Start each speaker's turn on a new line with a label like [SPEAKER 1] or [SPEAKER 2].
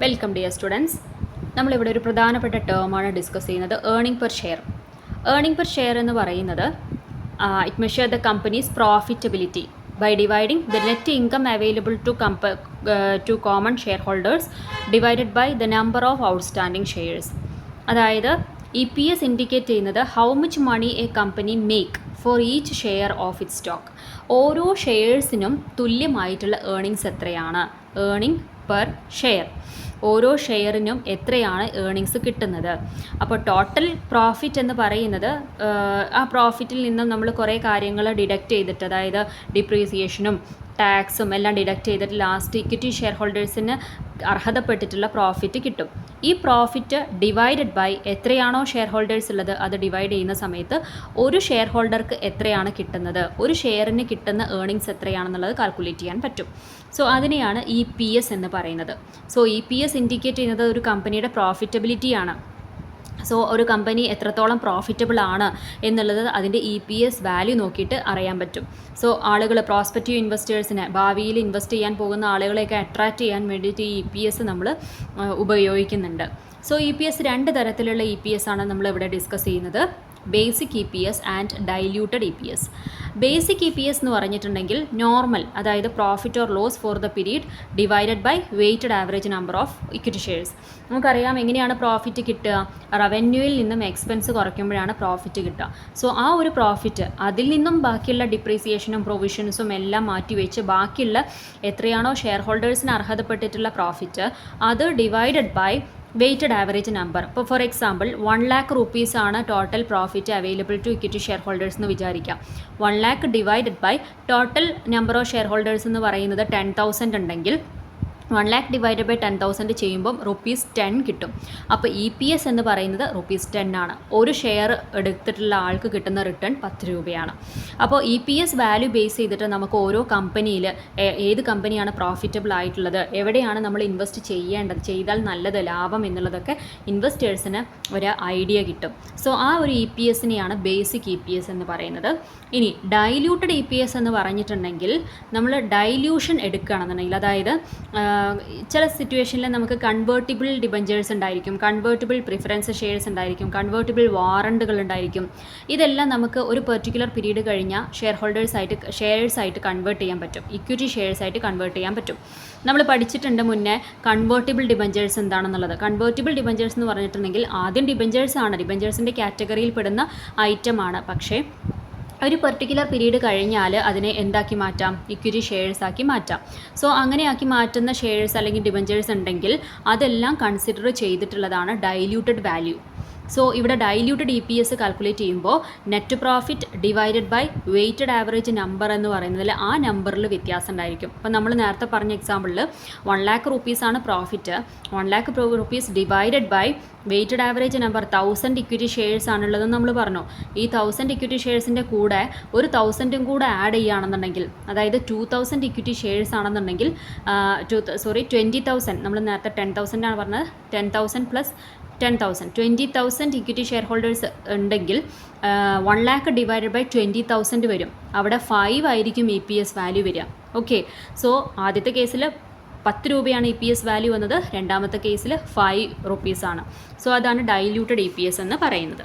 [SPEAKER 1] Welcome dear students. നമ്മളിവിടെ ഒരു പ്രധാനപ്പെട്ട ടേമാണ് ഡിസ്കസ് ചെയ്യുന്നത്, earning per share. Earning per share എന്ന് പറയുന്നത് it measure the companies profitability by dividing the net income available to common shareholders divided by the number of outstanding shares. അതായത് EPS indicate ചെയ്യുന്നത് how much money a company make for each share of it stock. ഓരോ ഷെയർസിനും തുല്യമായിട്ടുള്ള earnings എത്രയാണ്, earning per share. ഓരോ ഷെയറിനും എത്രയാണ് earnings കിട്ടുന്നത്. അപ്പോൾ ടോട്ടൽ പ്രോഫിറ്റ് എന്ന് പറയുന്നത് ആ പ്രോഫിറ്റിൽ നിന്നും നമ്മൾ കുറേ കാര്യങ്ങൾ ഡിഡക്റ്റ് ചെയ്തിട്ട്, അതായത് ഡിപ്രീസിയേഷനും ടാക്സും എല്ലാം ഡിഡക്റ്റ് ചെയ്തിട്ട് ലാസ്റ്റ് ഇക്വിറ്റി ഷെയർ ഹോൾഡേഴ്സിന് അർഹതപ്പെട്ടിട്ടുള്ള പ്രോഫിറ്റ് കിട്ടും. ഈ പ്രോഫിറ്റ് ഡിവൈഡഡ് ബൈ എത്രയാണോ ഷെയർ ഹോൾഡേഴ്സ് ഉള്ളത് അത് ഡിവൈഡ് ചെയ്യുന്ന സമയത്ത് ഒരു ഷെയർ ഹോൾഡർക്ക് എത്രയാണ് കിട്ടുന്നത്, ഒരു ഷെയറിന് കിട്ടുന്ന ഏർണിങ്സ് എത്രയാണെന്നുള്ളത് കാൽക്കുലേറ്റ് ചെയ്യാൻ പറ്റും. സോ അതിനെയാണ് EPS എന്ന് പറയുന്നത്. സോ EPS ഇൻഡിക്കേറ്റ് ചെയ്യുന്നത് ഒരു കമ്പനിയുടെ പ്രോഫിറ്റബിലിറ്റിയാണ്. സോ ഒരു കമ്പനി എത്രത്തോളം പ്രോഫിറ്റബിൾ ആണ് എന്നുള്ളത് അതിൻ്റെ EPS വാല്യൂ നോക്കിയിട്ട് അറിയാൻ പറ്റും. സോ ആളുകൾ പ്രോസ്പെക്റ്റീവ് ഇൻവെസ്റ്റേഴ്സിനെ, ഭാവിയിൽ ഇൻവെസ്റ്റ് ചെയ്യാൻ പോകുന്ന ആളുകളെയൊക്കെ അട്രാക്റ്റ് ചെയ്യാൻ വേണ്ടിയിട്ട് ഈ EPS നമ്മൾ ഉപയോഗിക്കുന്നുണ്ട്. സോ EPS രണ്ട് തരത്തിലുള്ള EPS ആണ് നമ്മളിവിടെ ഡിസ്കസ് ചെയ്യുന്നത്, basic EPS and diluted EPS. Basic EPS എന്ന് പറഞ്ഞിട്ടുണ്ടെങ്കിൽ നോർമൽ, അതായത് profit or loss for the period divided by weighted average number of equity shares. നമുക്കറിയാം എങ്ങനെയാണ് പ്രോഫിറ്റ് കിട്ടുക, റവന്യൂവിൽ നിന്നും എക്സ്പെൻസ് കുറയ്ക്കുമ്പോഴാണ് പ്രോഫിറ്റ് കിട്ടുക. സോ ആ ഒരു പ്രോഫിറ്റ് അതിൽ നിന്നും ബാക്കിയുള്ള ഡിപ്രീസിയേഷനും പ്രൊവിഷൻസും എല്ലാം മാറ്റിവെച്ച് ബാക്കിയുള്ള എത്രയാണോ ഷെയർ ഹോൾഡേഴ്സിന് അർഹതപ്പെട്ടിട്ടുള്ള പ്രോഫിറ്റ് അത് divided by weighted average number. ഇപ്പോൾ ഫോർ എക്സാമ്പിൾ 1 lakh rupees ആണ് total profit available to equity share holders എന്ന് വിചാരിക്കാം. 1 lakh divided by total number of share holders എന്ന് പറയുന്നത് 10,000 ഉണ്ടെങ്കിൽ 1 lakh ഡിവൈഡഡ് ബൈ 10,000 ചെയ്യുമ്പം ₹10 കിട്ടും. അപ്പോൾ EPS എന്ന് പറയുന്നത് ₹10 ആണ്. ഒരു ഷെയർ എടുത്തിട്ടുള്ള ആൾക്ക് കിട്ടുന്ന റിട്ടേൺ 10 രൂപയാണ്. അപ്പോൾ EPS വാല്യൂ ബേസ് ചെയ്തിട്ട് നമുക്ക് ഓരോ കമ്പനിയിൽ ഏത് കമ്പനിയാണ് പ്രോഫിറ്റബിൾ ആയിട്ടുള്ളത്, എവിടെയാണ് നമ്മൾ ഇൻവെസ്റ്റ് ചെയ്യേണ്ടത്, ചെയ്താൽ നല്ലത്, ലാഭം എന്നുള്ളതൊക്കെ ഇൻവെസ്റ്റേഴ്സിന് ഒരു ഐഡിയ കിട്ടും. സോ ആ ഒരു EPSനെയാണ് ബേസിക് EPS എന്ന് പറയുന്നത്. ഇനി ഡൈല്യൂട്ടഡ് EPS എന്ന് പറഞ്ഞിട്ടുണ്ടെങ്കിൽ നമ്മൾ ഡൈല്യൂഷൻ എടുക്കുകയാണെന്നുണ്ടെങ്കിൽ, അതായത് ചില സിറ്റുവേഷനിൽ നമുക്ക് കൺവേർട്ടിബിൾ ഡിബഞ്ചേഴ്സ് ഉണ്ടായിരിക്കും, കൺവേർട്ടിബിൾ പ്രിഫറൻസ് ഷെയർസ് ഉണ്ടായിരിക്കും, കൺവേർട്ടിബിൾ വാറണ്ടുകൾ ഉണ്ടായിരിക്കും. ഇതെല്ലാം നമുക്ക് ഒരു പെർട്ടിക്കുലർ പീരീഡ് കഴിഞ്ഞാൽ ഷെയർസായിട്ട് കൺവേർട്ട് ചെയ്യാൻ പറ്റും, ഇക്വിറ്റി ഷെയർസായിട്ട് കൺവേർട്ട് ചെയ്യാൻ പറ്റും. നമ്മൾ പഠിച്ചിട്ടുണ്ട് മുന്നേ കൺവേർട്ടിബിൾ ഡിബഞ്ചേഴ്സ് എന്താണെന്നുള്ളത്. കൺവേർട്ടിബിൾ ഡിബഞ്ചേഴ്സ് എന്ന് പറഞ്ഞിട്ടുണ്ടെങ്കിൽ ആദ്യം ഡിബഞ്ചേഴ്സിൻ്റെ കാറ്റഗറിയിൽ പെടുന്ന ഐറ്റമാണ്. പക്ഷേ ഒരു പെർട്ടിക്കുലർ പീരീഡ് കഴിഞ്ഞാൽ അതിനെ എന്താക്കി മാറ്റാം, ഇക്വിറ്റി ഷെയർസ് ആക്കി മാറ്റാം. സോ അങ്ങനെയാക്കി മാറ്റുന്ന ഷെയർസ് അല്ലെങ്കിൽ ഡിബഞ്ചേഴ്സ് ഉണ്ടെങ്കിൽ അതെല്ലാം കൺസിഡർ ചെയ്തിട്ടുള്ളതാണ് ഡൈല്യൂട്ടഡ് വാല്യൂ. സോ ഇവിടെ ഡൈല്യൂട്ടഡ് EPS കാൽക്കുലേറ്റ് ചെയ്യുമ്പോൾ net profit divided by weighted average number എന്ന് പറയുന്നതിൽ ആ നമ്പറിൽ വ്യത്യാസം ഉണ്ടായിരിക്കും. അപ്പോൾ നമ്മൾ നേരത്തെ പറഞ്ഞ എക്സാമ്പിളിൽ 1 lakh rupees ആണ് profit, 1 lakh rupees divided by weighted average number 1000 equity shares ആണുള്ളതെന്ന് നമ്മൾ പറഞ്ഞു. ഈ 1000 ഇക്വിറ്റി ഷെയർസിൻ്റെ കൂടെ ഒരു 1000 കൂടെ ആഡ് ചെയ്യുകയാണെന്നുണ്ടെങ്കിൽ, അതായത് 2000 ഇക്വിറ്റി ഷെയർസ് ആണെന്നുണ്ടെങ്കിൽ 20,000, നമ്മൾ നേരത്തെ 10,000 ആണ് പറഞ്ഞത്, 10,000 പ്ലസ് 10,000 20,000 ഇക്വിറ്റി ഷെയർ ഹോൾഡേഴ്സ് ഉണ്ടെങ്കിൽ 1 lakh ഡിവൈഡഡ് ബൈ 20,000 വരും. അവിടെ 5 ആയിരിക്കും EPS വാല്യൂ വരിക. ഓക്കെ, സോ ആദ്യത്തെ കേസിൽ 10 രൂപയാണ് EPS വാല്യൂ വന്നത്, രണ്ടാമത്തെ കേസിൽ 5 rupees ആണ്. സോ അതാണ് ഡൈല്യൂട്ടഡ് EPS എന്ന് പറയുന്നത്.